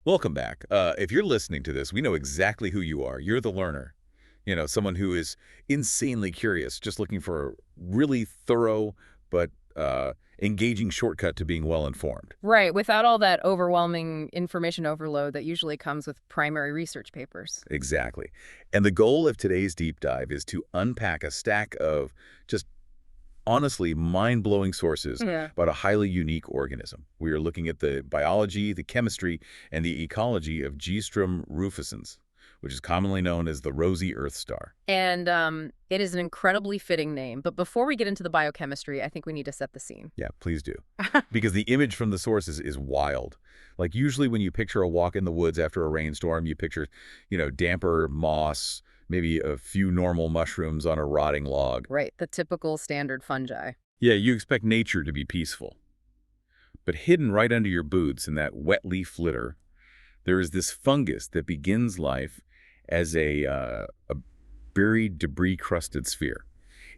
Welcome back. If you're listening to this, we know exactly who you are. You're the learner. Someone who is insanely curious, just looking for a really thorough but engaging shortcut to being well-informed. Right, without all that overwhelming information overload that usually comes with primary research papers. Exactly. And the goal of today's deep dive is to unpack a stack of just honestly mind-blowing sources Yeah. about a highly unique organism. We are looking at the biology, the chemistry, and the ecology of Geastrum rufescens, which is commonly known as the Rosy Earthstar. And it is an incredibly fitting name. But before we get into the biochemistry, I think we need to set the scene. Yeah, please do. Because the image from the source is wild. Like usually when you picture a walk in the woods after a rainstorm, you picture, damper moss, maybe a few normal mushrooms on a rotting log. Right, the typical standard fungi. Yeah, you expect nature to be peaceful. But hidden right under your boots in that wet leaf litter, there is this fungus that begins life as a buried debris-crusted sphere.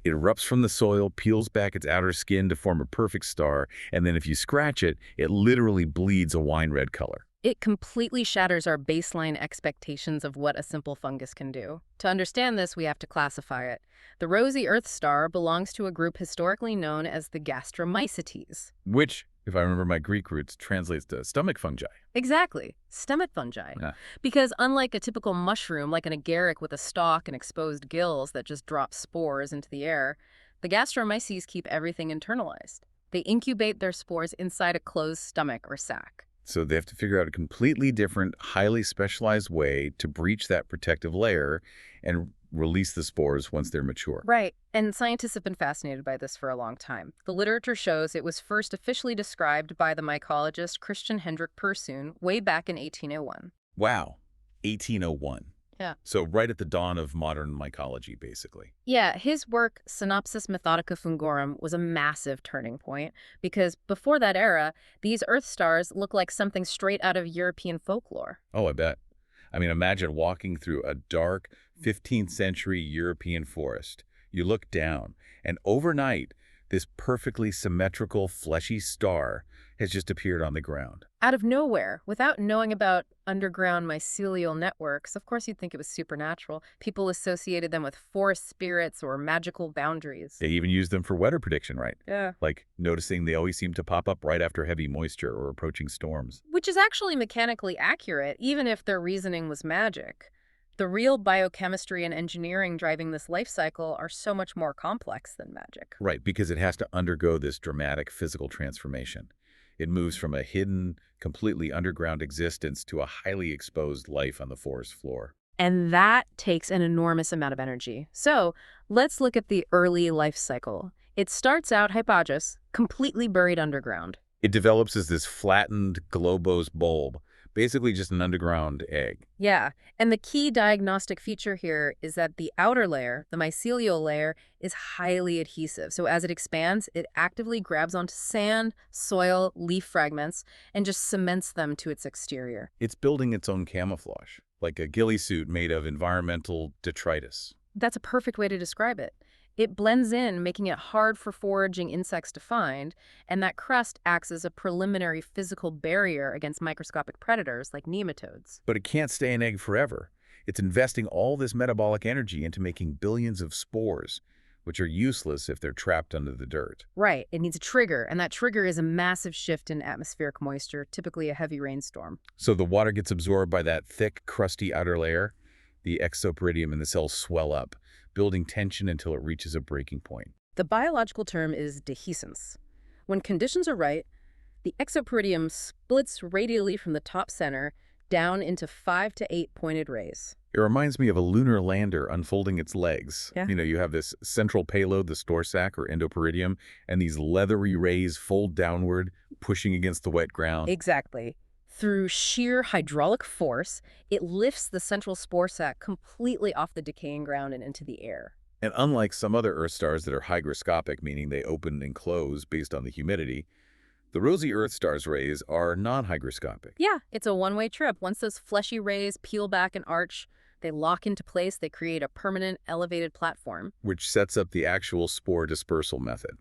It erupts from the soil, peels back its outer skin to form a perfect star, and then if you scratch it, it literally bleeds a wine red color. It completely shatters our baseline expectations of what a simple fungus can do. To understand this, we have to classify it. The Rosy Earthstar belongs to a group historically known as the Gastromycetes. Which, if I remember my Greek roots, translates to stomach fungi. Exactly, stomach fungi. Yeah. Because unlike a typical mushroom, like an agaric with a stalk and exposed gills that just drop spores into the air, the Gastromyces keep everything internalized. They incubate their spores inside a closed stomach or sac. So they have to figure out a completely different, highly specialized way to breach that protective layer and release the spores once they're mature. Right, and scientists have been fascinated by this for a long time. The literature shows it was first officially described by the mycologist Christian Hendrik Persoon way back in 1801. Wow, 1801. Yeah. So right at the dawn of modern mycology, basically. Yeah, his work, Synopsis Methodica Fungorum, was a massive turning point because before that era, these Earth stars look like something straight out of European folklore. Oh, I bet. I mean, imagine walking through a dark 15th century European forest. You look down, and overnight, this perfectly symmetrical, fleshy star has just appeared on the ground. Out of nowhere, without knowing about underground mycelial networks, of course you'd think it was supernatural. People associated them with forest spirits or magical boundaries. They even use them for weather prediction, right? Yeah. Like noticing they always seem to pop up right after heavy moisture or approaching storms. Which is actually mechanically accurate, even if their reasoning was magic. The real biochemistry and engineering driving this life cycle are so much more complex than magic. Right, because it has to undergo this dramatic physical transformation. It moves from a hidden, completely underground existence to a highly exposed life on the forest floor. And that takes an enormous amount of energy. So let's look at the early life cycle. It starts out hypogous, completely buried underground. It develops as this flattened, globose bulb, basically just an underground egg. Yeah, and the key diagnostic feature here is that the outer layer, the mycelial layer, is highly adhesive. So as it expands, it actively grabs onto sand, soil, leaf fragments, and just cements them to its exterior. It's building its own camouflage, like a ghillie suit made of environmental detritus. That's a perfect way to describe it. It blends in, making it hard for foraging insects to find, and that crust acts as a preliminary physical barrier against microscopic predators like nematodes. But it can't stay an egg forever. It's investing all this metabolic energy into making billions of spores, which are useless if they're trapped under the dirt. Right, it needs a trigger, and that trigger is a massive shift in atmospheric moisture, typically a heavy rainstorm. So the water gets absorbed by that thick, crusty outer layer. The exoperidium and the cells swell up, building tension until it reaches a breaking point. The biological term is dehiscence. When conditions are right, the exoperidium splits radially from the top center down into 5 to 8 pointed rays. It reminds me of a lunar lander unfolding its legs. Yeah. You have this central payload, the store sac or endoperidium, and these leathery rays fold downward, pushing against the wet ground. Exactly. Through sheer hydraulic force, it lifts the central spore sac completely off the decaying ground and into the air. And unlike some other Earth stars that are hygroscopic, meaning they open and close based on the humidity, the Rosy Earthstar's rays are non-hygroscopic. Yeah, it's a one-way trip. Once those fleshy rays peel back and arch, they lock into place, they create a permanent elevated platform. Which sets up the actual spore dispersal method.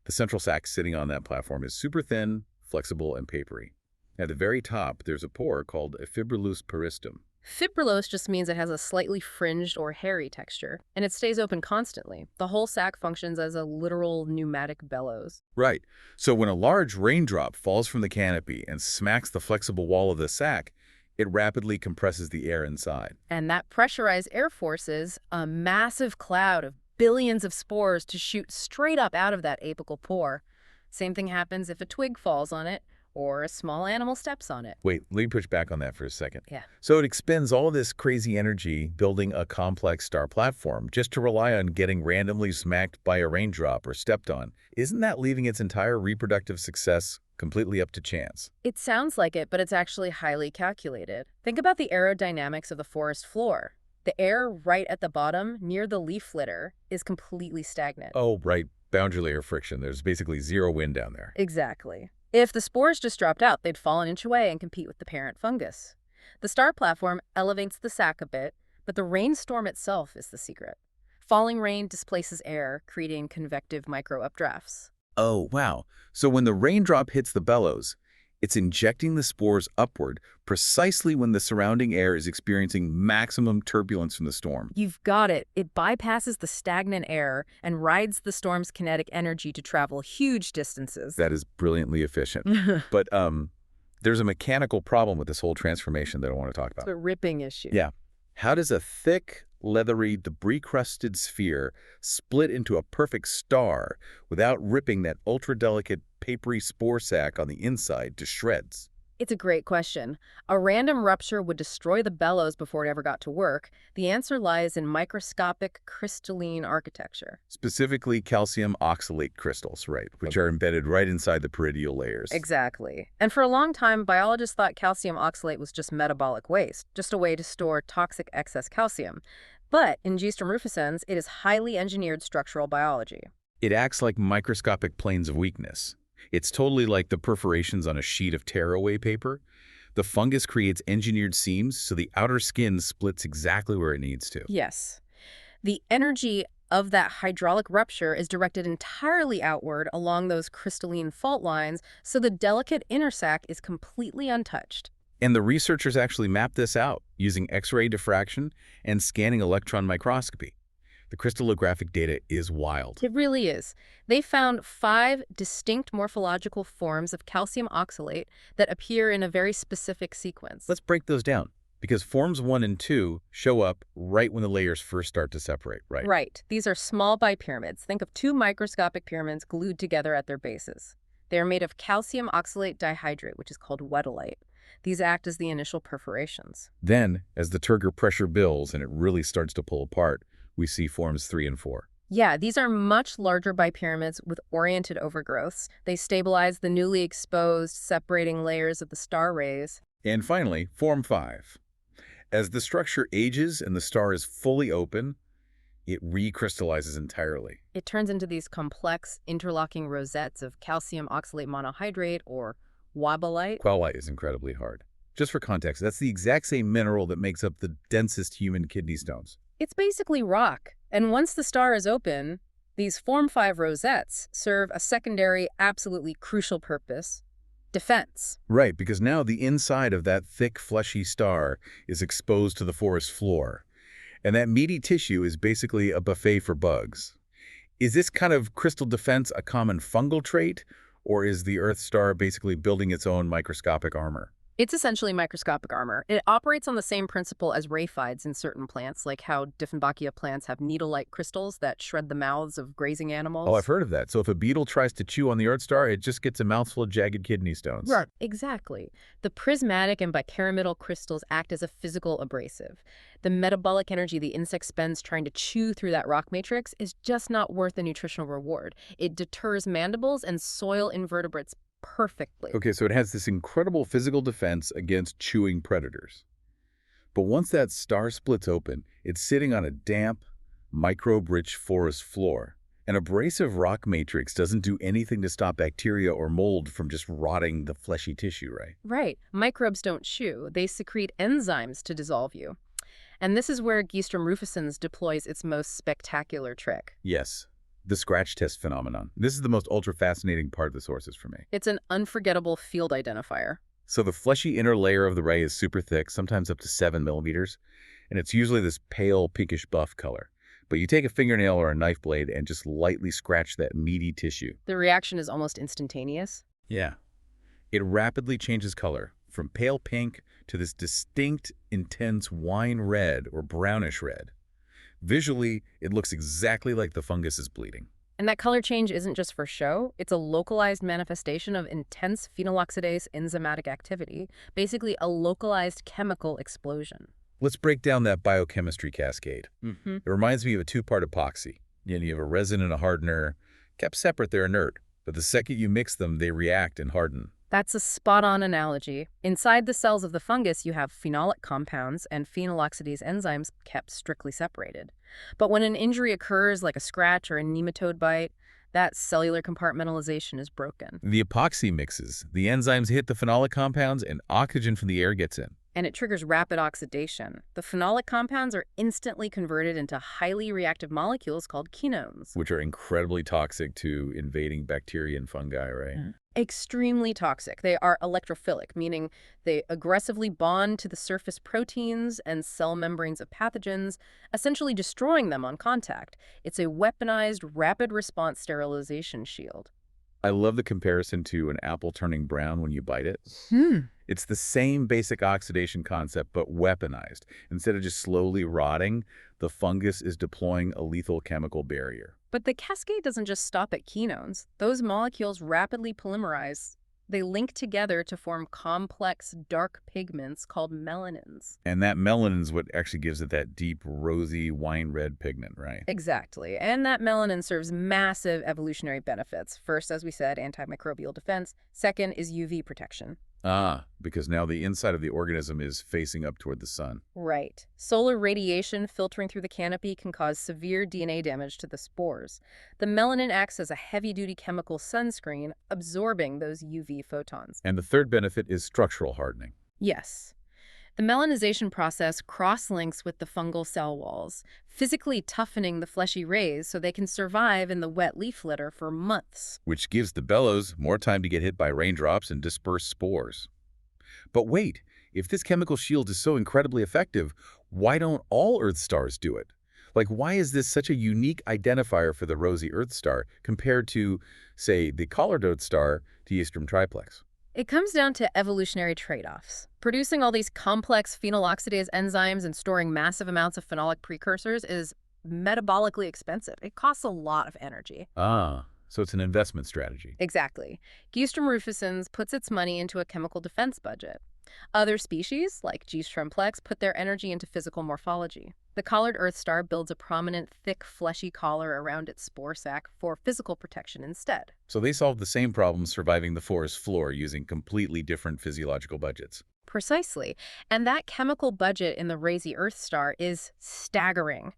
The central sac sitting on that platform is super thin, flexible, and papery. At the very top, there's a pore called a fibrillous peristom. Fibrillose just means it has a slightly fringed or hairy texture, and it stays open constantly. The whole sac functions as a literal pneumatic bellows. Right. So when a large raindrop falls from the canopy and smacks the flexible wall of the sac, it rapidly compresses the air inside. And that pressurized air forces a massive cloud of billions of spores to shoot straight up out of that apical pore. Same thing happens if a twig falls on it or a small animal steps on it. Wait, let me push back on that for a second. Yeah. So it expends all this crazy energy building a complex star platform just to rely on getting randomly smacked by a raindrop or stepped on. Isn't that leaving its entire reproductive success completely up to chance? It sounds like it, but it's actually highly calculated. Think about the aerodynamics of the forest floor. The air right at the bottom, near the leaf litter, is completely stagnant. Oh, right. Boundary layer friction. There's basically zero wind down there. Exactly. If the spores just dropped out, they'd fall an inch away and compete with the parent fungus. The star platform elevates the sac a bit, but the rainstorm itself is the secret. Falling rain displaces air, creating convective micro-updrafts. Oh, wow. So when the raindrop hits the bellows, it's injecting the spores upward precisely when the surrounding air is experiencing maximum turbulence from the storm. You've got it. It bypasses the stagnant air and rides the storm's kinetic energy to travel huge distances. That is brilliantly efficient. But there's a mechanical problem with this whole transformation that I want to talk about. It's a ripping issue. Yeah. How does a thick, leathery, debris-crusted sphere split into a perfect star without ripping that ultra-delicate, papery spore sac on the inside to shreds? It's a great question. A random rupture would destroy the bellows before it ever got to work. The answer lies in microscopic crystalline architecture. Specifically calcium oxalate crystals, right, which are embedded right inside the peridial layers. Exactly. And for a long time, biologists thought calcium oxalate was just metabolic waste, just a way to store toxic excess calcium. But in Geastrum rufescens, it is highly engineered structural biology. It acts like microscopic planes of weakness. It's totally like the perforations on a sheet of tearaway paper. The fungus creates engineered seams so the outer skin splits exactly where it needs to. Yes. The energy of that hydraulic rupture is directed entirely outward along those crystalline fault lines, so the delicate inner sac is completely untouched. And the researchers actually mapped this out using X-ray diffraction and scanning electron microscopy. The crystallographic data is wild. It really is. They found 5 distinct morphological forms of calcium oxalate that appear in a very specific sequence. Let's break those down, because forms 1 and 2 show up right when the layers first start to separate, right? Right. These are small bipyramids. Think of 2 microscopic pyramids glued together at their bases. They are made of calcium oxalate dihydrate, which is called wetolite. These act as the initial perforations. Then, as the turgor pressure builds and it really starts to pull apart, we see forms 3 and 4. Yeah, these are much larger bipyramids with oriented overgrowths. They stabilize the newly exposed, separating layers of the star rays. And finally, form 5. As the structure ages and the star is fully open, it recrystallizes entirely. It turns into these complex, interlocking rosettes of calcium oxalate monohydrate, or wobbolite. Quailite is incredibly hard. Just for context, that's the exact same mineral that makes up the densest human kidney stones. It's basically rock. And once the star is open, these Form 5 rosettes serve a secondary, absolutely crucial purpose: defense. Right, because now the inside of that thick, fleshy star is exposed to the forest floor. And that meaty tissue is basically a buffet for bugs. Is this kind of crystal defense a common fungal trait, or is the Earthstar basically building its own microscopic armor? It's essentially microscopic armor. It operates on the same principle as rhaphides in certain plants, like how Dieffenbachia plants have needle-like crystals that shred the mouths of grazing animals. Oh, I've heard of that. So if a beetle tries to chew on the Earthstar, it just gets a mouthful of jagged kidney stones. Right. Exactly. The prismatic and bipyramidal crystals act as a physical abrasive. The metabolic energy the insect spends trying to chew through that rock matrix is just not worth the nutritional reward. It deters mandibles and soil invertebrates perfectly. Okay, so it has this incredible physical defense against chewing predators. But once that star splits open, it's sitting on a damp, microbe-rich forest floor. An abrasive rock matrix doesn't do anything to stop bacteria or mold from just rotting the fleshy tissue, right? Right. Microbes don't chew. They secrete enzymes to dissolve you. And this is where Geastrum rufescens deploys its most spectacular trick. Yes. The scratch test phenomenon. This is the most ultra-fascinating part of the sources for me. It's an unforgettable field identifier. So the fleshy inner layer of the ray is super thick, sometimes up to 7 millimeters, and it's usually this pale pinkish buff color. But you take a fingernail or a knife blade and just lightly scratch that meaty tissue. The reaction is almost instantaneous. Yeah. It rapidly changes color, from pale pink to this distinct, intense wine red or brownish red. Visually, it looks exactly like the fungus is bleeding. And that color change isn't just for show. It's a localized manifestation of intense phenoloxidase enzymatic activity, basically a localized chemical explosion. Let's break down that biochemistry cascade. Mm-hmm. It reminds me of a two-part epoxy. You have a resin and a hardener. Kept separate, they're inert. But the second you mix them, they react and harden. That's a spot-on analogy. Inside the cells of the fungus, you have phenolic compounds and phenoloxidase enzymes kept strictly separated. But when an injury occurs, like a scratch or a nematode bite, that cellular compartmentalization is broken. The epoxy mixes. The enzymes hit the phenolic compounds and oxygen from the air gets in. And it triggers rapid oxidation. The phenolic compounds are instantly converted into highly reactive molecules called ketones. Which are incredibly toxic to invading bacteria and fungi, right? Extremely toxic. They are electrophilic, meaning they aggressively bond to the surface proteins and cell membranes of pathogens, essentially destroying them on contact. It's a weaponized, rapid response sterilization shield. I love the comparison to an apple turning brown when you bite it. It's the same basic oxidation concept, but weaponized. Instead of just slowly rotting, the fungus is deploying a lethal chemical barrier. But the cascade doesn't just stop at ketones. Those molecules rapidly polymerize. They link together to form complex dark pigments called melanins. And that melanin is what actually gives it that deep, rosy, wine red pigment, right? Exactly. And that melanin serves massive evolutionary benefits. First, as we said, antimicrobial defense. Second is UV protection. Because now the inside of the organism is facing up toward the sun. Right. Solar radiation filtering through the canopy can cause severe DNA damage to the spores. The melanin acts as a heavy-duty chemical sunscreen, absorbing those UV photons. And the third benefit is structural hardening. Yes. The melanization process cross-links with the fungal cell walls, physically toughening the fleshy rays so they can survive in the wet leaf litter for months. Which gives the bellows more time to get hit by raindrops and disperse spores. But wait, if this chemical shield is so incredibly effective, why don't all Earthstars do it? Like, why is this such a unique identifier for the Rosy Earthstar compared to, say, the collared Earthstar, Geastrum triplex? It comes down to evolutionary trade-offs. Producing all these complex phenoloxidase enzymes and storing massive amounts of phenolic precursors is metabolically expensive. It costs a lot of energy. So it's an investment strategy. Exactly. Geastrum rufescens puts its money into a chemical defense budget. Other species, like Geastrum plex, put their energy into physical morphology. The collared Earthstar builds a prominent, thick, fleshy collar around its spore sac for physical protection instead. So they solved the same problem surviving the forest floor using completely different physiological budgets. Precisely. And that chemical budget in the Rosy Earthstar is staggering.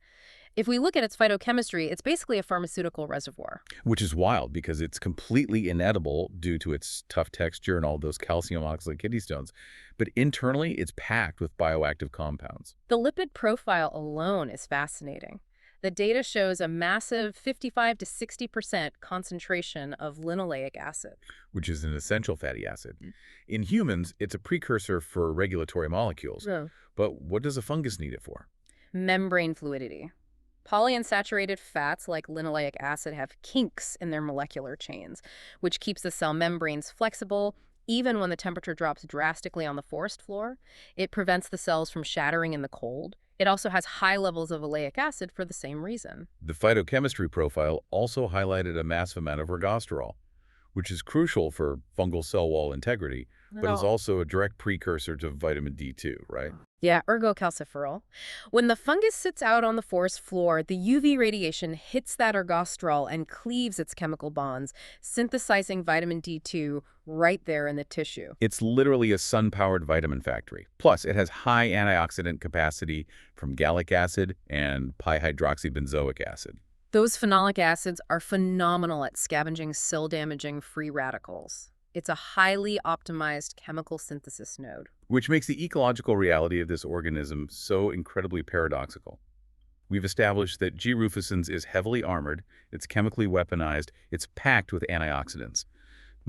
If we look at its phytochemistry, it's basically a pharmaceutical reservoir. Which is wild because it's completely inedible due to its tough texture and all those calcium oxalate kidney stones. But internally, it's packed with bioactive compounds. The lipid profile alone is fascinating. The data shows a massive 55 to 60% concentration of linoleic acid, Which is an essential fatty acid. In humans, it's a precursor for regulatory molecules. But what does a fungus need it for? membrane fluidity. Polyunsaturated fats like linoleic acid have kinks in their molecular chains, which keeps the cell membranes flexible even when the temperature drops drastically on the forest floor. It prevents the cells from shattering in the cold. It also has high levels of oleic acid for the same reason. The phytochemistry profile also highlighted a massive amount of ergosterol, which is crucial for fungal cell wall integrity, but is also a direct precursor to vitamin D2, right? Yeah, ergocalciferol. When the fungus sits out on the forest floor, the UV radiation hits that ergosterol and cleaves its chemical bonds, synthesizing vitamin D2 right there in the tissue. It's literally a sun-powered vitamin factory. Plus, it has high antioxidant capacity from gallic acid and pihydroxybenzoic acid. Those phenolic acids are phenomenal at scavenging cell-damaging free radicals. It's a highly optimized chemical synthesis node. Which makes the ecological reality of this organism so incredibly paradoxical. We've established that G. rufescens is heavily armored, it's chemically weaponized, it's packed with antioxidants.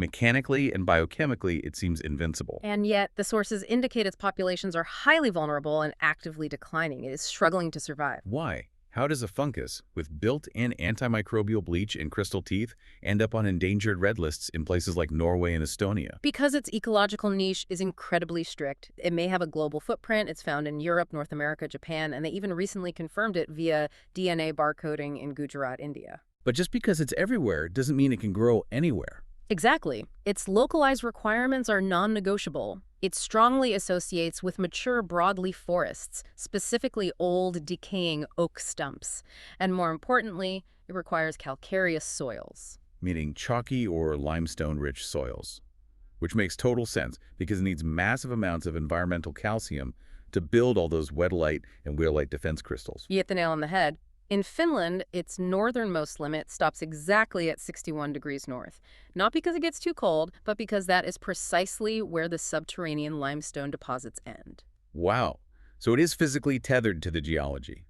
Mechanically and biochemically, it seems invincible. And yet, the sources indicate its populations are highly vulnerable and actively declining. It is struggling to survive. Why? How does a fungus with built-in antimicrobial bleach and crystal teeth end up on endangered red lists in places like Norway and Estonia? Because its ecological niche is incredibly strict, it may have a global footprint. It's found in Europe, North America, Japan, and they even recently confirmed it via DNA barcoding in Gujarat, India. But just because it's everywhere doesn't mean it can grow anywhere. Exactly. Its localized requirements are non-negotiable. It strongly associates with mature broadleaf forests, specifically old, decaying oak stumps. And more importantly, it requires calcareous soils. Meaning chalky or limestone-rich soils. Which makes total sense because it needs massive amounts of environmental calcium to build all those wetolite and wheelite defense crystals. You hit the nail on the head. In Finland, its northernmost limit stops exactly at 61 degrees north. Not because it gets too cold, but because that is precisely where the subterranean limestone deposits end. Wow. So it is physically tethered to the geology.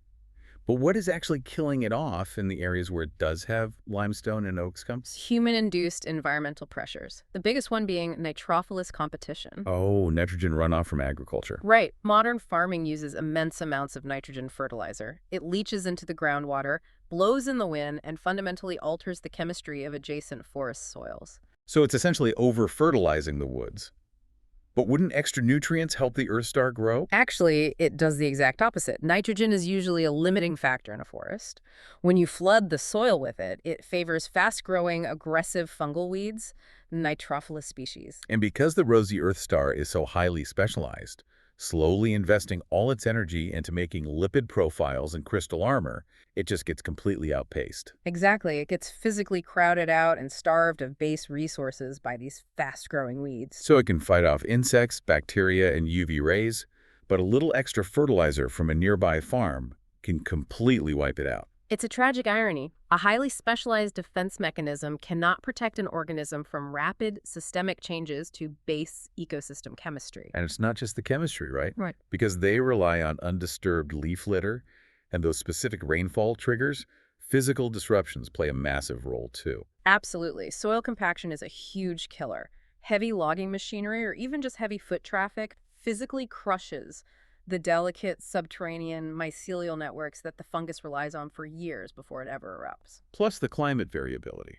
But what is actually killing it off in the areas where it does have limestone and oak stumps? Human-induced environmental pressures, the biggest one being nitrophilous competition. Oh, nitrogen runoff from agriculture. Right. Modern farming uses immense amounts of nitrogen fertilizer. It leaches into the groundwater, blows in the wind, and fundamentally alters the chemistry of adjacent forest soils. So it's essentially over-fertilizing the woods. But wouldn't extra nutrients help the Earthstar grow? Actually, it does the exact opposite. Nitrogen is usually a limiting factor in a forest. When you flood the soil with it, it favors fast-growing, aggressive fungal weeds, nitrophilous species. And because the Rosy Earthstar is so highly specialized, slowly investing all its energy into making lipid profiles and crystal armor, it just gets completely outpaced. Exactly. It gets physically crowded out and starved of base resources by these fast-growing weeds. So it can fight off insects, bacteria, and UV rays, but a little extra fertilizer from a nearby farm can completely wipe it out. It's a tragic irony. A highly specialized defense mechanism cannot protect an organism from rapid systemic changes to base ecosystem chemistry. And it's not just the chemistry, right? Right. Because they rely on undisturbed leaf litter and those specific rainfall triggers, physical disruptions play a massive role too. Absolutely. Soil compaction is a huge killer. Heavy logging machinery or even just heavy foot traffic physically crushes the delicate subterranean mycelial networks that the fungus relies on for years before it ever erupts. Plus the climate variability.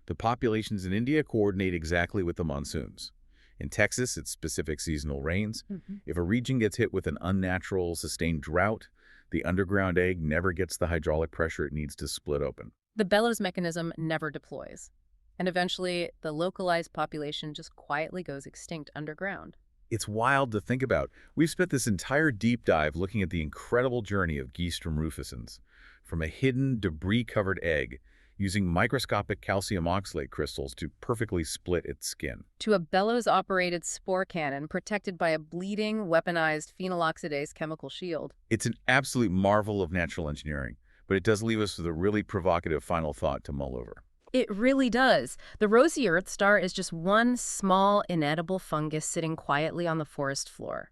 The populations in India coordinate exactly with the monsoons. In Texas, it's specific seasonal rains. If a region gets hit with an unnatural, sustained drought, the underground egg never gets the hydraulic pressure it needs to split open. The bellows mechanism never deploys. And eventually, the localized population just quietly goes extinct underground. It's wild to think about. We've spent this entire deep dive looking at the incredible journey of Geastrum rufescens, from a hidden, debris-covered egg using microscopic calcium oxalate crystals to perfectly split its skin, to a bellows-operated spore cannon protected by a bleeding, weaponized phenoloxidase chemical shield. It's an absolute marvel of natural engineering, but it does leave us with a really provocative final thought to mull over. It really does. The Rosy Earthstar is just one small, inedible fungus sitting quietly on the forest floor.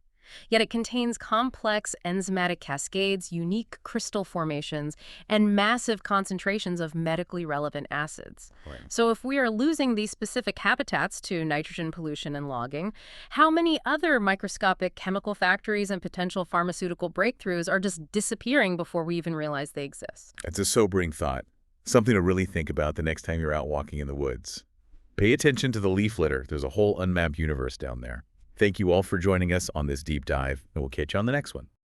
Yet it contains complex enzymatic cascades, unique crystal formations, and massive concentrations of medically relevant acids. Right. So if we are losing these specific habitats to nitrogen pollution and logging, how many other microscopic chemical factories and potential pharmaceutical breakthroughs are just disappearing before we even realize they exist? It's a sobering thought. Something to really think about the next time you're out walking in the woods. Pay attention to the leaf litter. There's a whole unmapped universe down there. Thank you all for joining us on this deep dive, and we'll catch you on the next one.